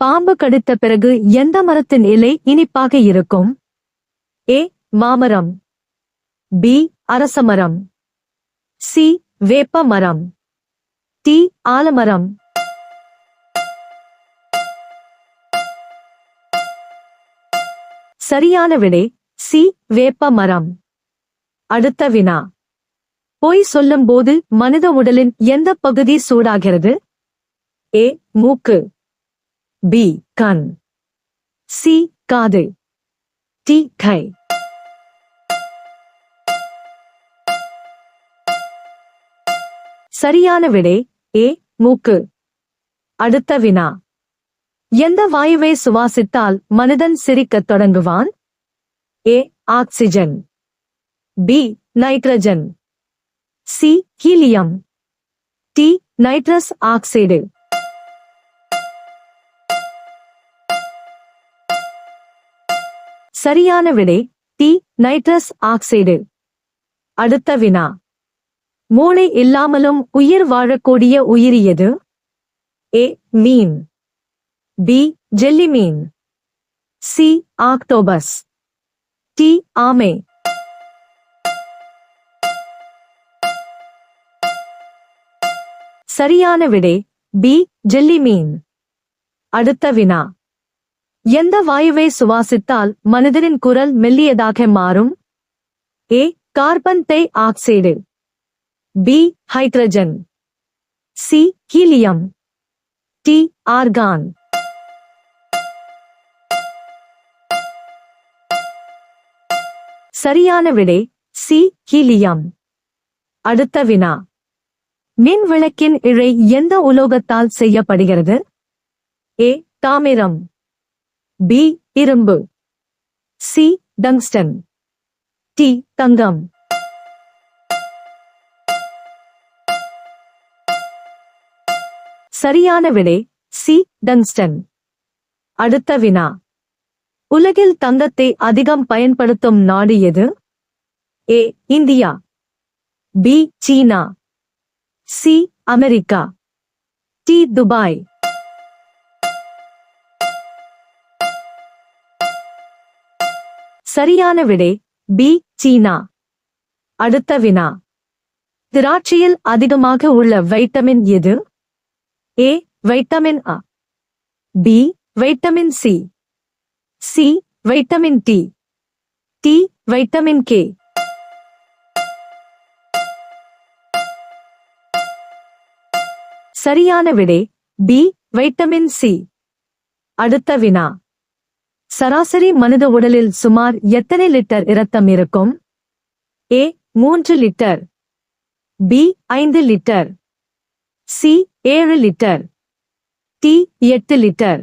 பாம்பு கடித்த பிறகு எந்த மரத்தின் இலை இனிப்பாக இருக்கும்? ஏ. மாமரம். பி. அரசமரம். சி. வேப்ப மரம். டி. ஆலமரம். சரியான விடை சி. வேப்ப மரம். அடுத்த வினா. பொய் சொல்லும்போது மனித உடலின் எந்த பகுதி சூடாகிறது? ஏ. மூக்கு. பி. கண். சி. காது. டி. கை. சரியான விடை ஏ. மூக்கு. அடுத்த வினா. எந்த வாயுவை சுவாசித்தால் மனிதன் சிரிக்கத் தொடங்குவான்? A. Oxygen. B. Nitrogen. C. Helium. D. Nitrous oxide. சரியான விடை டி. Nitrous oxide. அடுத்த வினா. மூளை இல்லாமலும் உயிர் வாழக்கூடிய உயிரி எது? ஏ. மீன். பி. ஜெல்லிமீன். சி. ஆக்டோபஸ். டி. ஆமை. சரியான விடை பி. ஜெல்லிமீன். அடுத்த வினா. எந்த வாயுவை சுவாசித்தால் மனிதனின் குரல் மெல்லியதாக மாறும்? A. Carbon dioxide. B. Hydrogen. C. Helium. D. Argon. சரியான விடை சி. ஹீலியம். அடுத்த வினா. மின் விளக்கின் இழை எந்த உலோகத்தால் செய்யப்படுகிறது? ஏ. தாமிரம். பி. இரும்பு. சி. டங்ஸ்டன். டி. தங்கம். சரியான விடை சி. டங்ஸ்டன். அடுத்த வினா. உலகில் தங்கத்தை அதிகம் பயன்படுத்தும் நாடு எது? ஏ. இந்தியா. பி. சீனா. சி. அமெரிக்கா. டி. துபாய். சரியான விடை பி. சீனா. அடுத்த வினா. திராட்சையில் அதிகமாக உள்ள வைட்டமின் எது? A. Vitamin A. B. Vitamin C. C. Vitamin D. D. Vitamin K. சரியான விடை பி. Vitamin C. அடுத்த வினா. சராசரி மனித உடலில் சுமார் எத்தனை லிட்டர் இரத்தம் இருக்கும்? A. 3 litre. B. 5 litre. C. 7 litre. D. 8 litre.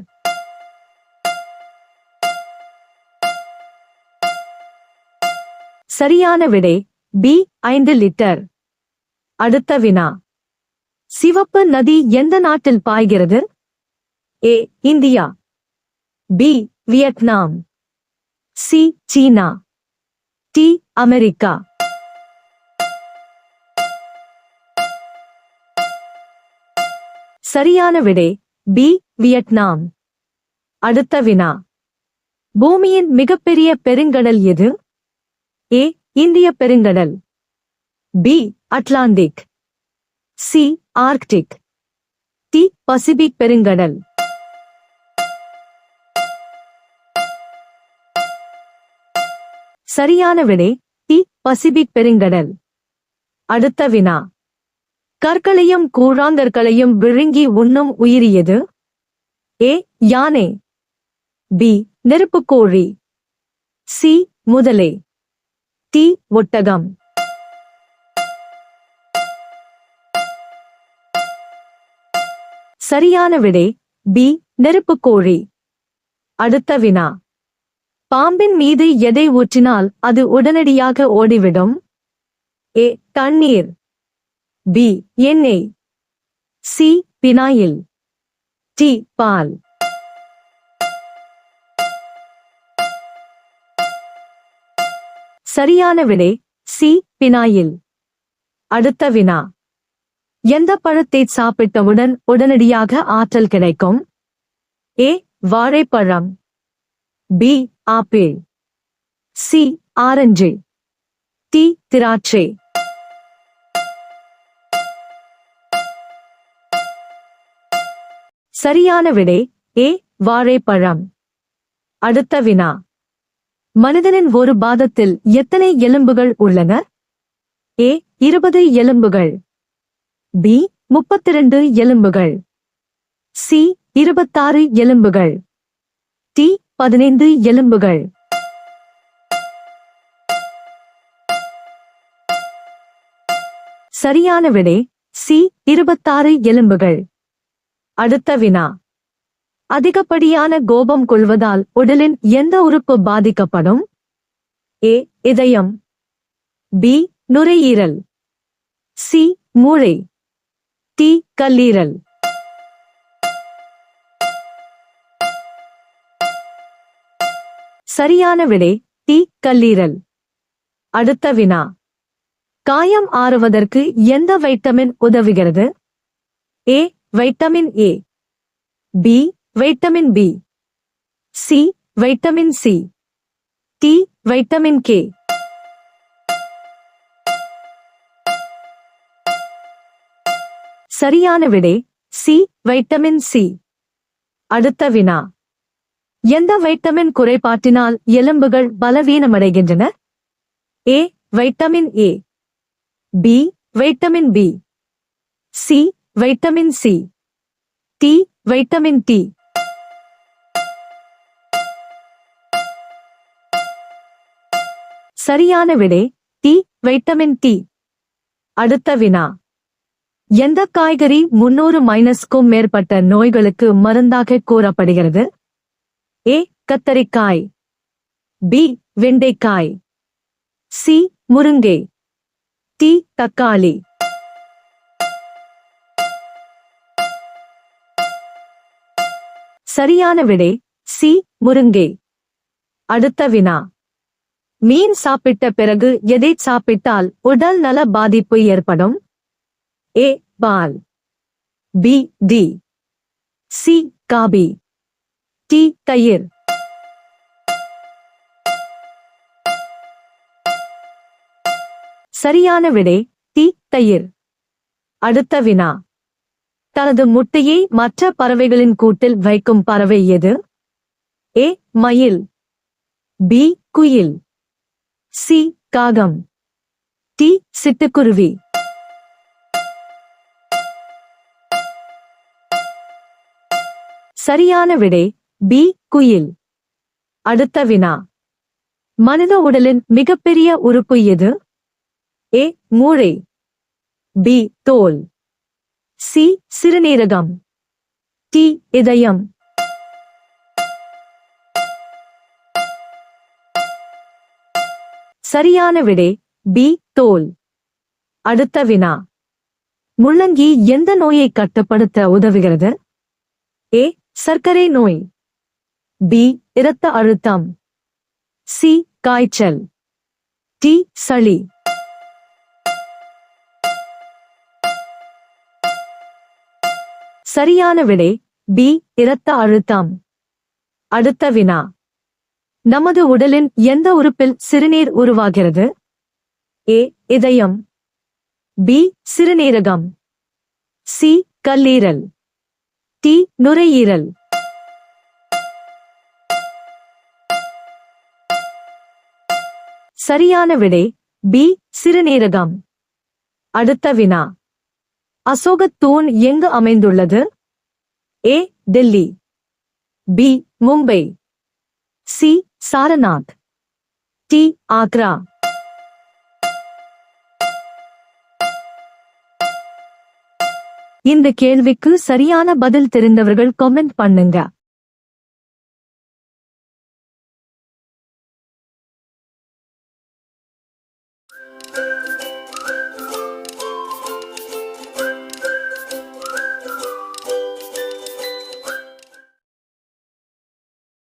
சரியான விடை பி. 5 லிட்டர். அடுத்த வினா. சிவப்பு நதி எந்த நாட்டில் பாய்கிறது? ஏ. இந்தியா. பி. வியட்நாம். சி. சீனா. டி. அமெரிக்கா. சரியான விடை பி. வியட்நாம். அடுத்த வினா. பூமியின் மிகப்பெரிய பெருங்கடல் எது? ஏ. இந்திய பெருங்கடல். B. Atlantic. C. Arctic. D. Pacific பெருங்கடல். சரியான விடை டி. பசிபிக் பெருங்கடல். அடுத்த வினா. கற்களையும் கூழாங்கற்களையும் விழுங்கி உண்ணும் உயிரி எது? ஏ. யானை. பி. நெருப்புக்கோழி. சி. முதலை. டி. ஒட்டகம். சரியான விடை பி. நெருப்புக்கோழி. அடுத்த வினா. பாம்பின் மீது எதை ஊற்றினால் அது உடனடியாக ஓடிவிடும்? ஏ. தண்ணீர். பி. எண்ணெய். சி. பினாயில். டி. பால். சரியான விடை சி. பினாயில். அடுத்த வினா. எந்த பழத்தை சாப்பிட்டவுடன் உடனடியாக ஆற்றல் கிடைக்கும்? ஏ வாழைப்பழம், B apple, C orange, D திராட்சை. சரியான விடை ஏ வாழைப்பழம். அடுத்த வினா. மனிதனின் ஒரு பாதத்தில் எத்தனை எலும்புகள் உள்ளன? ஏ 20 எலும்புகள், பி 32 எலும்புகள், சி 26 எலும்புகள், டி 15 எலும்புகள். சரியான விடை சி 26 எலும்புகள். அடுத்த வினா. அதிகப்படியான கோபம் கொள்வதால் உடலின் எந்த உறுப்பு பாதிக்கப்படும்? ஏ இதயம், பி நுரையீரல், சி மூளை, டி கல்லீரல். சரியான விடை டி கல்லீரல். அடுத்த வினா. காயம் ஆறுவதற்கு எந்த வைட்டமின் உதவுகிறது? A vitamin A, B vitamin B, C vitamin C, D vitamin K. சரியான விடை சி வைட்டமின் சி. அடுத்த வினா. எந்த வைட்டமின் குறைபாட்டினால் எலும்புகள் பலவீனமடைகின்றன? A vitamin A, B vitamin B, C vitamin C, D vitamin D. சரியான விடை டி வைட்டமின் டி. அடுத்த வினா. எந்த காய்கறி 300-க்கும் மேற்பட்ட நோய்களுக்கு மருந்தாக கூறப்படுகிறது? ஏ கத்தரிக்காய், பி வெண்டைக்காய், சி முருங்கை, டி தக்காளி. சரியான விடை சி முருங்கை. அடுத்த வினா. மீன் சாப்பிட்ட பிறகு எதை சாப்பிட்டால் உடல் நல பாதிப்பு ஏற்படும்? ஏ பால், B tea, C coffee, D தயிர். சரியான விடை டி தயிர். அடுத்த வினா. தனது முட்டையை மற்ற பறவைகளின் கூட்டில் வைக்கும் பறவை எது? ஏ மயில், பி குயில், சி காகம், டி சிட்டுக்குருவி. சரியான விடை பி குயில். அடுத்த வினா. மனித உடலின் மிகப்பெரிய உறுப்பு எது? ஏ மூளை, பி தோல், சி சிறுநீரகம், டி இதயம். சரியான விடை பி தோல். அடுத்த வினா. முள்ளங்கி எந்த நோயை கட்டுப்படுத்த உதவுகிறது? ஏ சர்க்கரை நோய், பி இரத்த அழுத்தம், சி காய்ச்சல், டி சளி. சரியான விடை பி இரத்த அழுத்தம். அடுத்த வினா. நமது உடலின் எந்த உறுப்பில் சிறுநீர் உருவாகிறது? ஏ இதயம், பி சிறுநீரகம், சி கல்லீரல், டி நுரையீரல். சரியான விடை பி சிறுநீரகம். அடுத்த வினா. அசோகத் தூண் எங்கு அமைந்துள்ளது? A Delhi, B Mumbai, C Sarnath, D Agra. இந்த கேள்விக்கு சரியான பதில் தெரிந்தவர்கள் கமெண்ட் பண்ணுங்க.